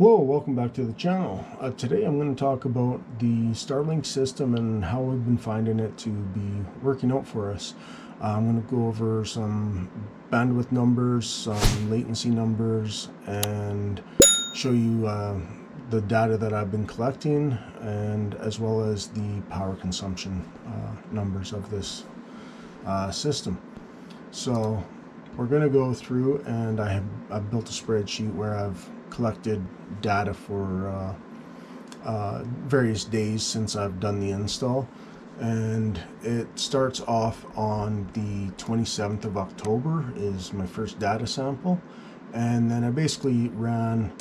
Whoa, welcome back to the channel. Today I'm going to talk about the Starlink system and how we've been finding it to be working out for us. I'm going to go over some bandwidth numbers, some latency numbers, and show you the data that I've been collecting, and as well as the power consumption numbers of this system. So we're going to go through, and I've built a spreadsheet where I've collected data for various days since I've done the install, and it starts off on the 27th of October is my first data sample, and then I basically ran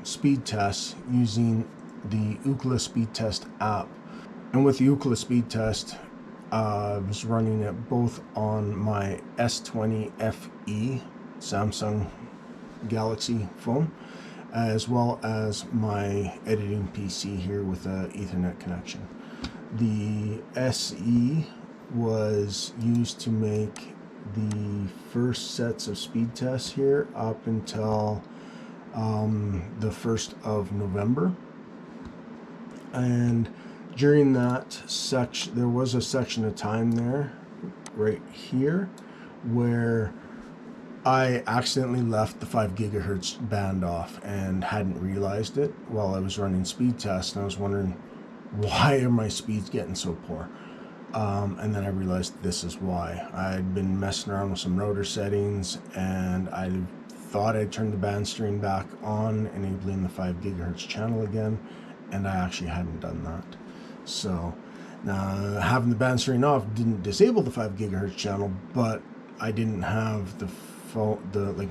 speed tests using the Ookla speed test app. And with the Ookla speed test, I was running it both on my S20 FE Samsung Galaxy phone, as well as my editing PC here with an Ethernet connection. The SE was used to make the first sets of speed tests here up until the 1st of November. And during that section, there was a section of time there, right here, where I accidentally left the 5 gigahertz band off and hadn't realized it while I was running speed tests, and I was wondering, why are my speeds getting so poor? And then I realized this is why. I'd been messing around with some router settings, and I thought I'd turned the band steering back on, enabling the 5 gigahertz channel again, and I actually hadn't done that. So now having the band steering off didn't disable the 5 gigahertz channel, but I didn't have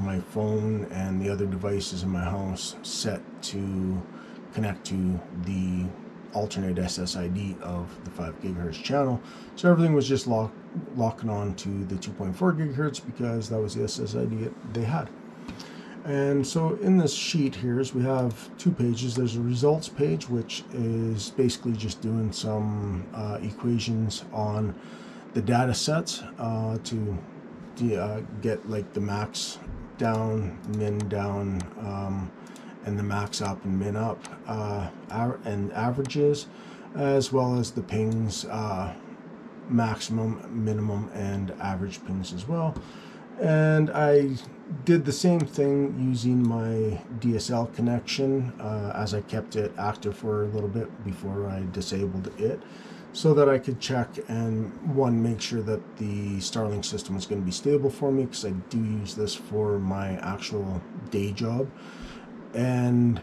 my phone and the other devices in my house set to connect to the alternate SSID of the 5 gigahertz channel. So everything was just locking on to the 2.4 gigahertz because that was the SSID they had. And so in this sheet here we have 2 pages. There's a results page, which is basically just doing some equations on the data sets to get like the max down, min down, and the max up and min up, and averages, as well as the pings, maximum, minimum, and average pings as well. And I did the same thing using my DSL connection, as I kept it active for a little bit before I disabled it, so that I could check and make sure that the Starlink system was going to be stable for me, because I do use this for my actual day job, and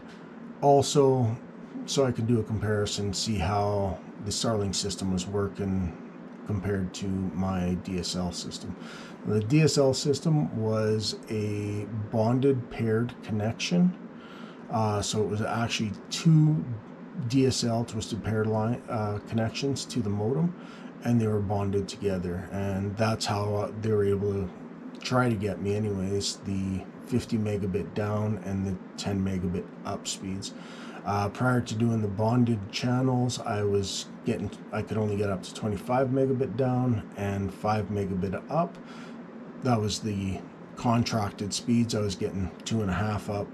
also so I could do a comparison, see how the Starlink system was working compared to my DSL system. The DSL system was a bonded paired connection, so it was actually 2 DSL twisted pair line connections to the modem, and they were bonded together, and that's how they were able to try to get me anyways the 50 megabit down and the 10 megabit up speeds. Prior to doing the bonded channels, I could only get up to 25 megabit down and 5 megabit up. That was the contracted speeds. I was getting 2.5 up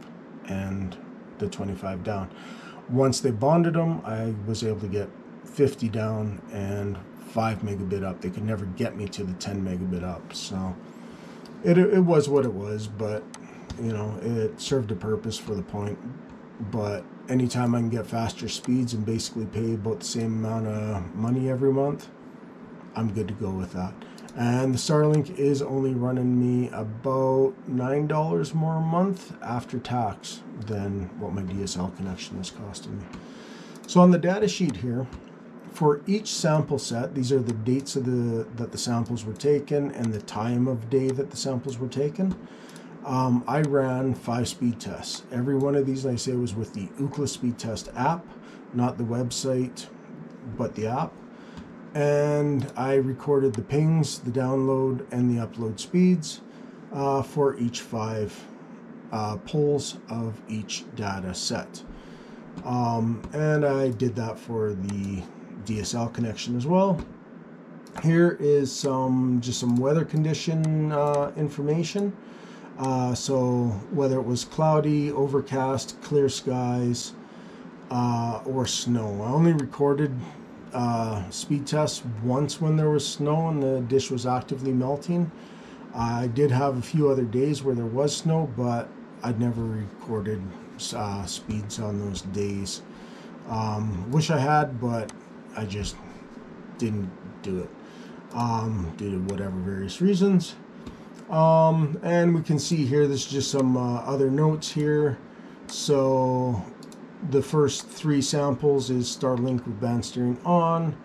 and the 25 down. Once they bonded them, I was able to get 50 down and 5 megabit up. They could never get me to the 10 megabit up. So it was what it was, but you know, it served a purpose for the point. But anytime I can get faster speeds and basically pay about the same amount of money every month, I'm good to go with that. And the Starlink is only running me about $9 more a month after tax than what my DSL connection is costing me. So on the data sheet here, for each sample set, these are the dates of that the samples were taken and the time of day that the samples were taken. I ran 5 speed tests. Every one of these, like I say, was with the Ookla speed test app, not the website, but the app. And I recorded the pings, the download, and the upload speeds for each 5 polls of each data set. And I did that for the DSL connection as well. Here is just some weather condition information. So whether it was cloudy, overcast, clear skies, or snow. I only recorded speed tests once when there was snow and the dish was actively melting. I did have a few other days where there was snow, but I'd never recorded speeds on those days. Wish I had, but I just didn't do it due to whatever various reasons. And we can see here, there's just some other notes here. So the first 3 samples is Starlink with band steering on.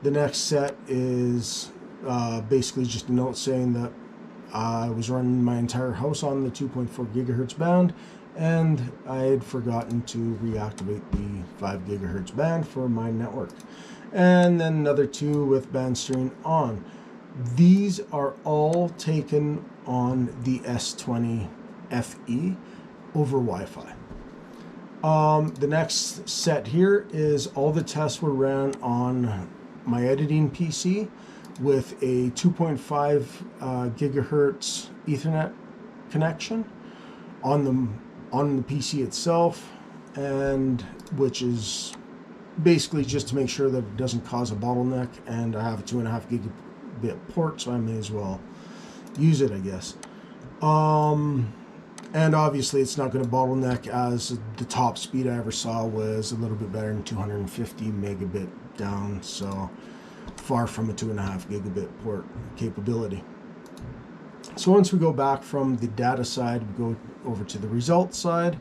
The next set is basically just a note saying that I was running my entire house on the 2.4 gigahertz band, and I had forgotten to reactivate the 5 gigahertz band for my network. And then another 2 with band steering on. These are all taken on the S20 FE over Wi-Fi. The next set here is all the tests were ran on my editing PC with a 2.5 gigahertz Ethernet connection on the PC itself, and which is basically just to make sure that it doesn't cause a bottleneck. And I have a 2.5 gigabit port, so I may as well use it, I guess. And obviously it's not going to bottleneck, as the top speed I ever saw was a little bit better than 250 megabit down, so far from a 2.5 gigabit port capability. So once we go back from the data side, we go over to the results side.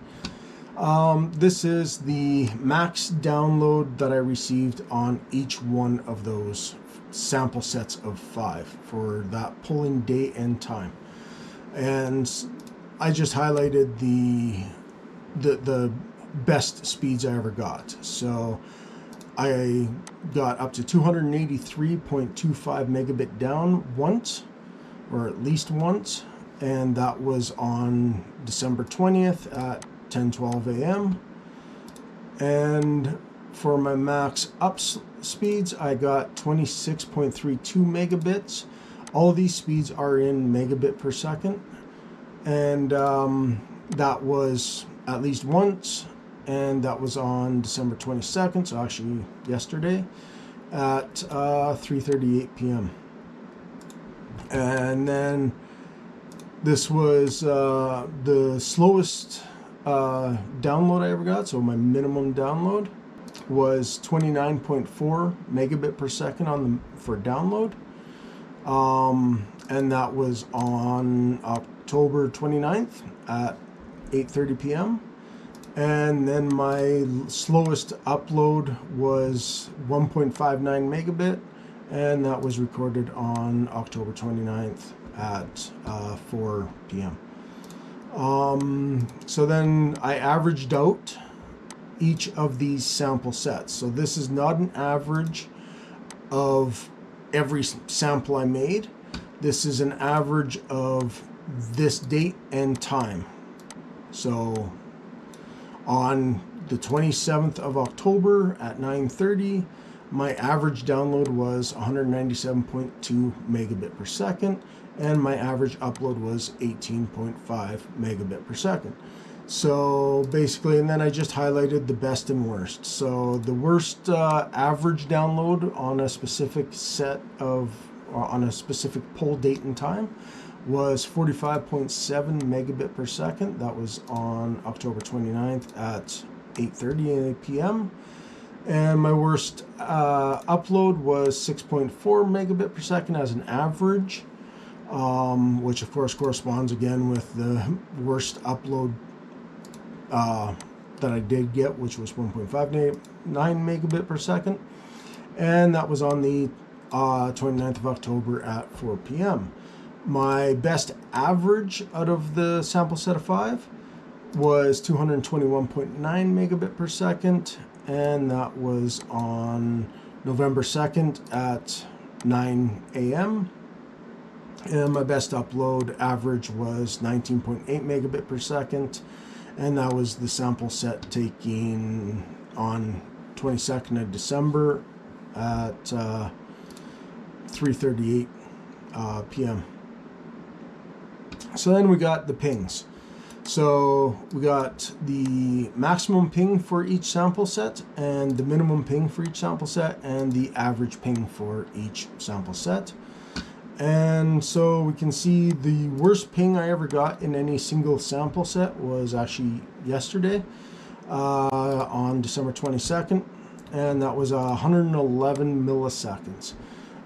This is the max download that I received on each one of those sample sets of 5 for that polling date and time. And I just highlighted the best speeds I ever got. So I got up to 283.25 megabit down once, or at least once, and that was on December 20th at 10:12 a.m. And for my max up speeds, I got 26.32 megabits. All of these speeds are in megabit per second, and that was at least once, and that was on December 22nd, so actually yesterday, at 3:38 p.m. And then this was the slowest download I ever got. So my minimum download was 29.4 megabit per second for download, and that was on October 29th at 8:30 p.m. And then my slowest upload was 1.59 megabit, and that was recorded on October 29th at 4 p.m. So then I averaged out each of these sample sets. So this is not an average of every sample I made. This is an average of this date and time. So on the 27th of October at 9:30, my average download was 197.2 megabit per second, and my average upload was 18.5 megabit per second. So basically, and then I just highlighted the best and worst. So the worst average download on a specific on a specific poll date and time was 45.7 megabit per second. That was on October 29th at 8:30 p.m. And my worst upload was 6.4 megabit per second as an average, which of course corresponds again with the worst upload that I did get, which was 1.59 megabit per second. And that was on the 29th of October at 4 p.m. My best average out of the sample set of 5 was 221.9 megabit per second, and that was on November 2nd at 9 a.m. And my best upload average was 19.8 megabit per second, and that was the sample set taking on 22nd of December at 3:38 p.m. So then we got the pings. So we got the maximum ping for each sample set and the minimum ping for each sample set and the average ping for each sample set. And so we can see the worst ping I ever got in any single sample set was actually yesterday on December 22nd, and that was 111 milliseconds.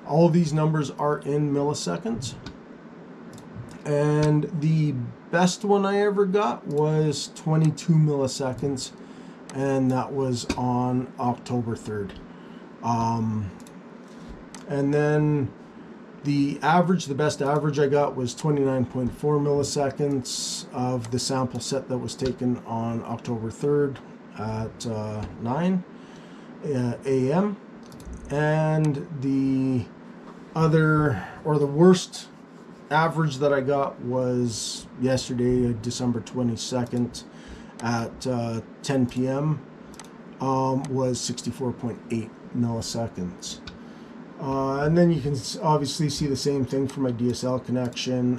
All of these numbers are in milliseconds. And the best one I ever got was 22 milliseconds, and that was on October 3rd. And then the best average I got was 29.4 milliseconds of the sample set that was taken on October 3rd at 9 a.m. And the worst average that I got was yesterday, December 22nd at 10 p.m. Was 64.8 milliseconds. And then you can obviously see the same thing for my DSL connection.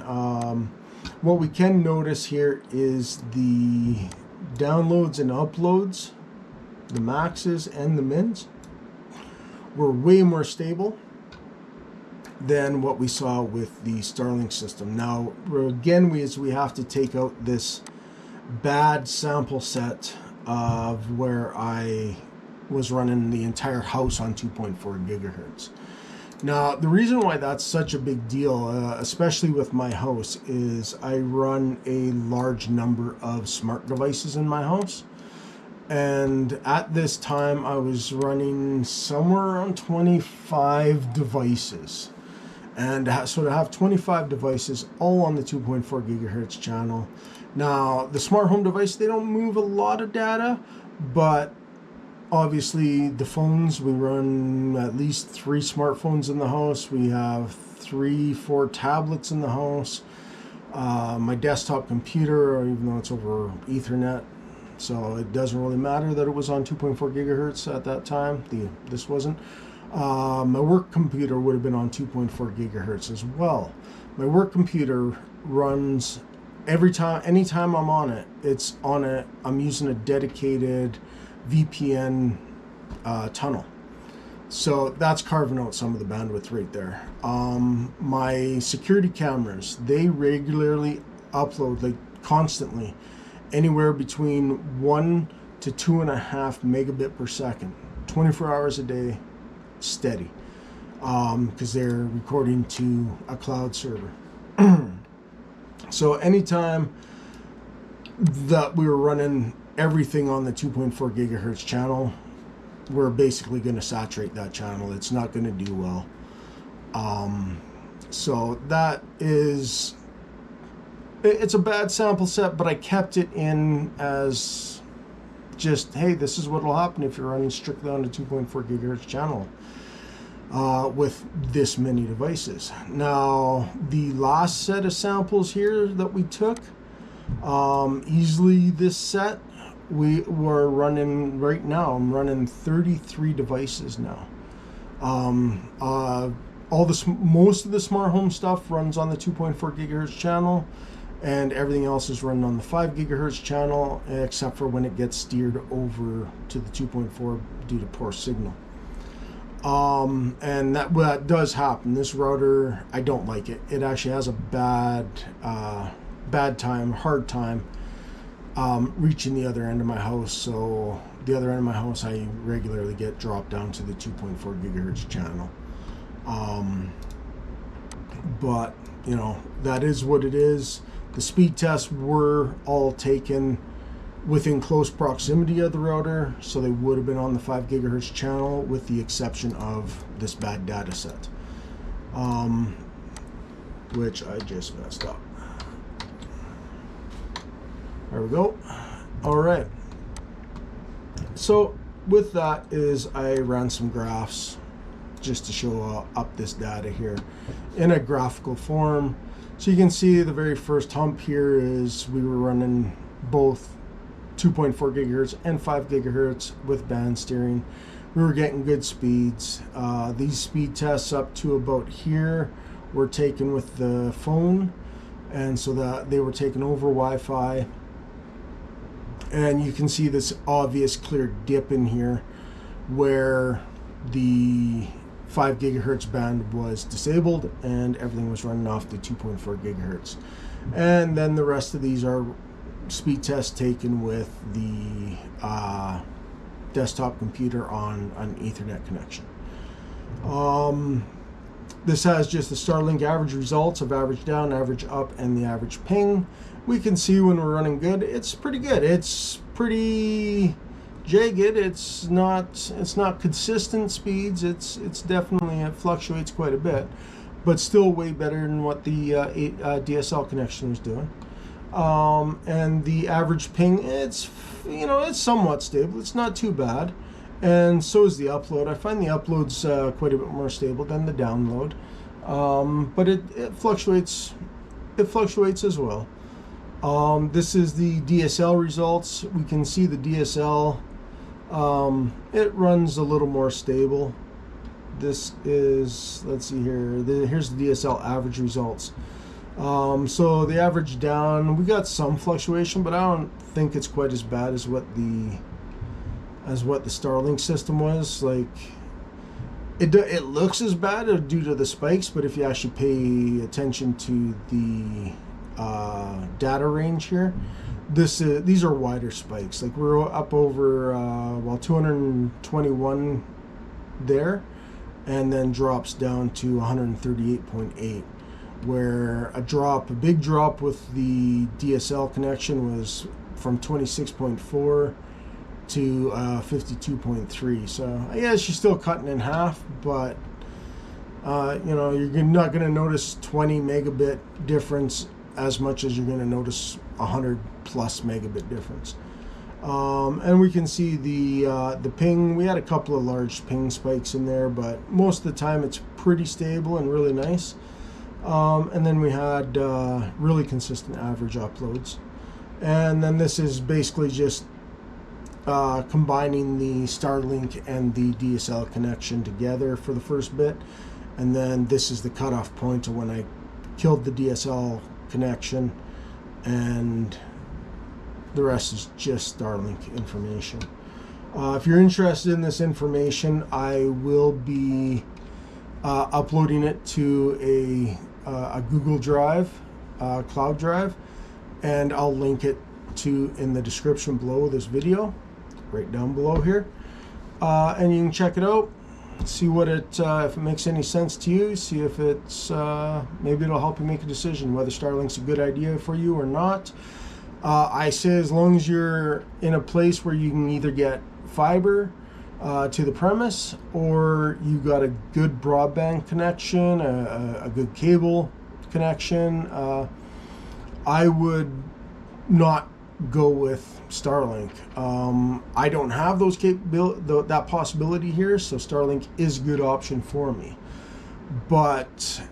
What we can notice here is the downloads and uploads, the maxes and the mins, were way more stable than what we saw with the Starlink system. Now, again, we have to take out this bad sample set of where I was running the entire house on 2.4 gigahertz. Now, the reason why that's such a big deal, especially with my house, is I run a large number of smart devices in my house. And at this time, I was running somewhere around 25 devices. And so to have 25 devices all on the 2.4 gigahertz channel. Now, the smart home device, they don't move a lot of data, but obviously the phones, we run at least 3 smartphones in the house. We have 3-4 tablets in the house. My desktop computer, even though it's over Ethernet, so it doesn't really matter that it was on 2.4 gigahertz at that time. This wasn't. My work computer would have been on 2.4 gigahertz as well. My work computer runs anytime I'm on it, I'm using a dedicated VPN tunnel. So that's carving out some of the bandwidth right there. My security cameras, they regularly upload, like constantly, anywhere between 1 to 2.5 megabit per second, 24 hours a day, steady, because they're recording to a cloud server. So anytime that we were running everything on the 2.4 gigahertz channel, we're basically going to saturate that channel. It's not going to do well. So that is, it's a bad sample set, but I kept it in as just, hey, this is what will happen if you're running strictly on the 2.4 gigahertz channel with this many devices. Now, the last set of samples here that we took, easily this set, we were running right now, I'm running 33 devices now. Most of the smart home stuff runs on the 2.4 gigahertz channel, and everything else is running on the 5 gigahertz channel, except for when it gets steered over to the 2.4 due to poor signal. And that does happen. This router, I don't like it. It actually has a hard time reaching the other end of my house. So the other end of my house, I regularly get dropped down to the 2.4 gigahertz channel. But you know, that is what it is. The speed tests were all taken within close proximity of the router, so they would have been on the 5 gigahertz channel, with the exception of this bad data set, which I just messed up. There we go. All right. So with that is I ran some graphs just to show up this data here in a graphical form. So you can see the very first hump here is we were running both 2.4 gigahertz and 5 gigahertz with band steering. We were getting good speeds. These speed tests up to about here were taken with the phone. and so that they were taking over Wi-Fi. And you can see this obvious clear dip in here where the 5 gigahertz band was disabled and everything was running off the 2.4 gigahertz. And then the rest of these are speed tests taken with the desktop computer on an Ethernet connection. This has just the Starlink average results of average down, average up, and the average ping. We can see when we're running good, it's pretty good. It's pretty jagged. It's not consistent speeds. It's definitely, it fluctuates quite a bit, but still way better than what the DSL connection was doing. And the average ping, it's somewhat stable. It's not too bad, and so is the upload. I find the upload's quite a bit more stable than the download, but it fluctuates. It fluctuates as well. This is the DSL results. We can see the DSL. It runs a little more stable. This is, let's see here. Here's the DSL average results. So the average down, we got some fluctuation, but I don't think it's quite as bad as what the Starlink system was. Like, it looks as bad due to the spikes, but if you actually pay attention to the data range here, these are wider spikes. Like, we're up over 221 there, and then drops down to 138.8, where a big drop with the DSL connection was from 26.4 to 52.3. So I guess you're still cutting in half, but you're not going to notice 20 megabit difference as much as you're going to notice 100 plus megabit difference. And we can see the ping. We had a couple of large ping spikes in there, but most of the time it's pretty stable and really nice. And then we had really consistent average uploads. And then this is basically just combining the Starlink and the DSL connection together for the first bit. And then this is the cutoff point to when I killed the DSL connection, and the rest is just Starlink information. If you're interested in this information, I will be uploading it to a Google Drive, cloud drive, and I'll link it in the description below this video, right down below here, and you can check it out, see what if it makes any sense to you, see if it's maybe it'll help you make a decision whether Starlink's a good idea for you or not. I say as long as you're in a place where you can either get fiber to the premise, or you got a good broadband connection, a good cable connection, I would not go with Starlink. I don't have that possibility here, so Starlink is a good option for me. But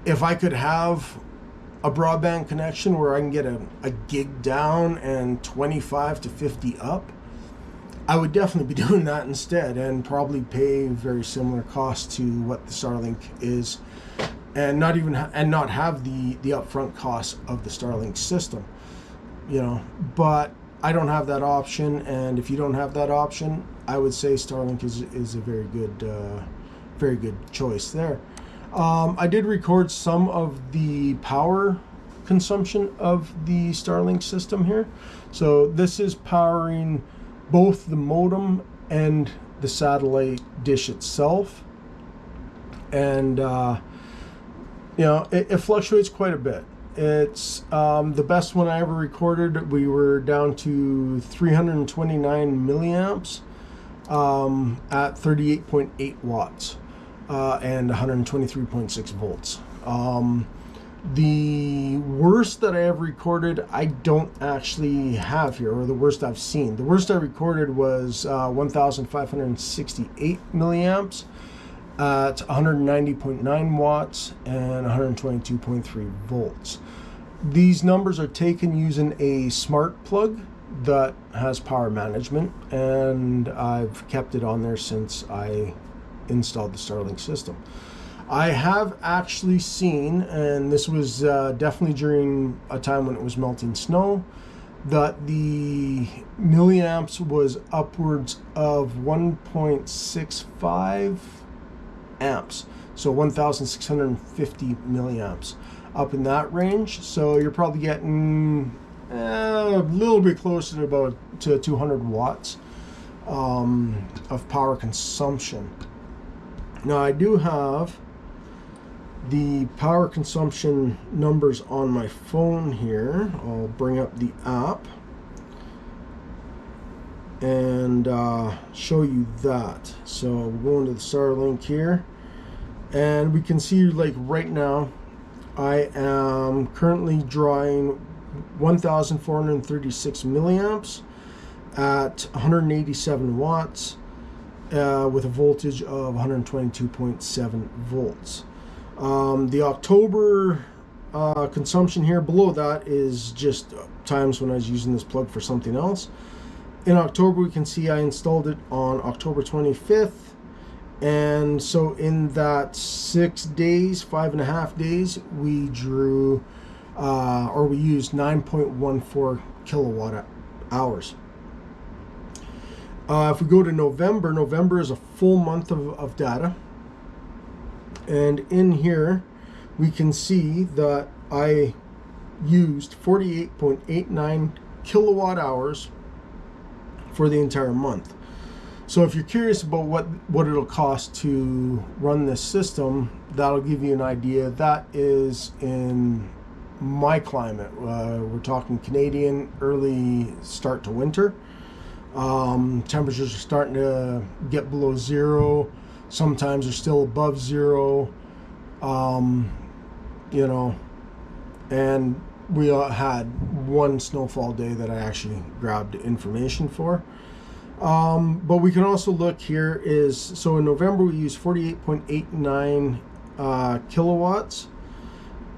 if I could have a broadband connection where I can get a gig down and 25 to 50 up, I would definitely be doing that instead, and probably pay very similar cost to what the Starlink is, and not have the upfront cost of the Starlink system. But I don't have that option, and if you don't have that option, I would say Starlink is a very good choice there. I did record some of the power consumption of the Starlink system here. So this is powering both the modem and the satellite dish itself, and it fluctuates quite a bit. It's the best one I ever recorded, we were down to 329 milliamps at 38.8 watts and 123.6 volts. The worst that I ever recorded, I don't actually have here, or the worst I've seen. The worst I recorded was 1,568 milliamps at 190.9 watts and 122.3 volts. These numbers are taken using a smart plug that has power management, and I've kept it on there since I installed the Starlink system. I have actually seen, and this was definitely during a time when it was melting snow, that the milliamps was upwards of 1.65 amps, so 1650 milliamps, up in that range. So you're probably getting a little bit closer to about 200 watts of power consumption. Now I do have the power consumption numbers on my phone here. I'll bring up the app and show you that. So we'll go into the Starlink here, and we can see, like, right now I am currently drawing 1436 milliamps at 187 watts with a voltage of 122.7 volts. The October consumption here below that is just times when I was using this plug for something else. In October, we can see I installed it on October 25th, and so in that 6 days, 5.5 days, we drew or we used 9.14 kilowatt hours. If we go to November, November is a full month of data. And in here, we can see that I used 48.89 kilowatt hours for the entire month. So if you're curious about what it'll cost to run this system, that'll give you an idea. That is in my climate. We're talking Canadian, early start to winter. Temperatures are starting to get below zero. Sometimes they're still above zero, you know, and we had one snowfall day that I actually grabbed information for. But we can also look here so in November we used 48.89 kilowatts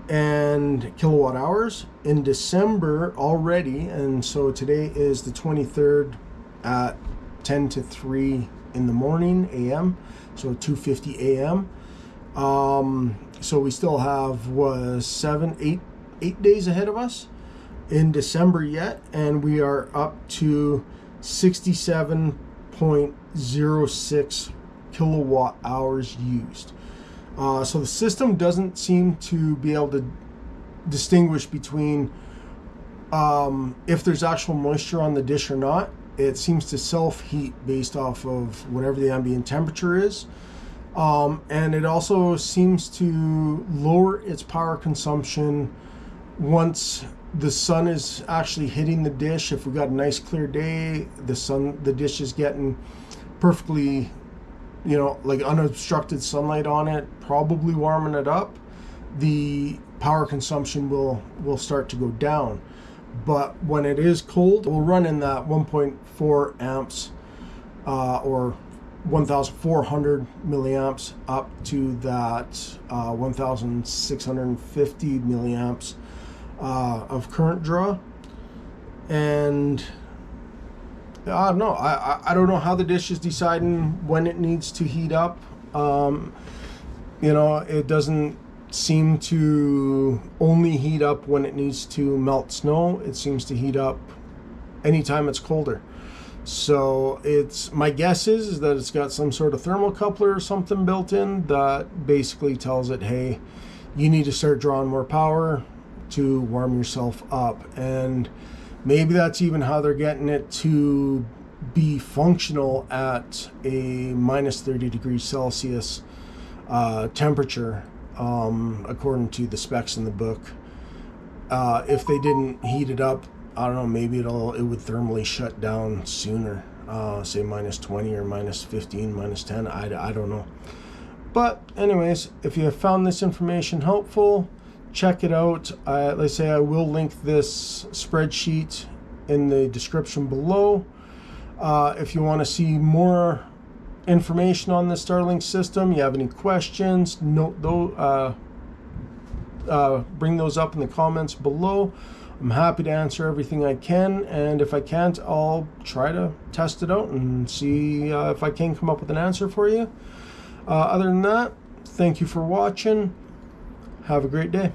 and kilowatt hours. In December already, and so today is the 23rd at 10 to 3 in the morning a.m., so 2:50 a.m. So we still have 8 days ahead of us in December yet, and we are up to 67.06 kilowatt hours used. So the system doesn't seem to be able to distinguish between if there's actual moisture on the dish or not. It seems to self-heat based off of whatever the ambient temperature is. And it also seems to lower its power consumption once the sun is actually hitting the dish. If we got a nice clear day, the dish is getting perfectly, you know, like unobstructed sunlight on it, probably warming it up, the power consumption will start to go down. But when it is cold, we'll run in that 1.4 amps or 1,400 milliamps up to that 1,650 milliamps of current draw. And I don't know. I don't know how the dish is deciding when it needs to heat up. You know, it doesn't seem to only heat up when it needs to melt snow. It seems to heat up anytime it's colder. So my guess is that it's got some sort of thermocoupler or something built in that basically tells it, hey, you need to start drawing more power to warm yourself up. And maybe that's even how they're getting it to be functional at a minus 30 degrees Celsius temperature, according to the specs in the book. If they didn't heat it up, I don't know, maybe it would thermally shut down sooner, say minus 20 or minus 15, minus 10, I don't know. But anyways, if you have found this information helpful, check it out. Like I say, I will link this spreadsheet in the description below. If you want to see more information on the Starlink system, you have any questions, bring those up in the comments below. I'm happy to answer everything I can, and if I can't, I'll try to test it out and see if I can come up with an answer for you. Other than that, Thank you for watching. Have a great day.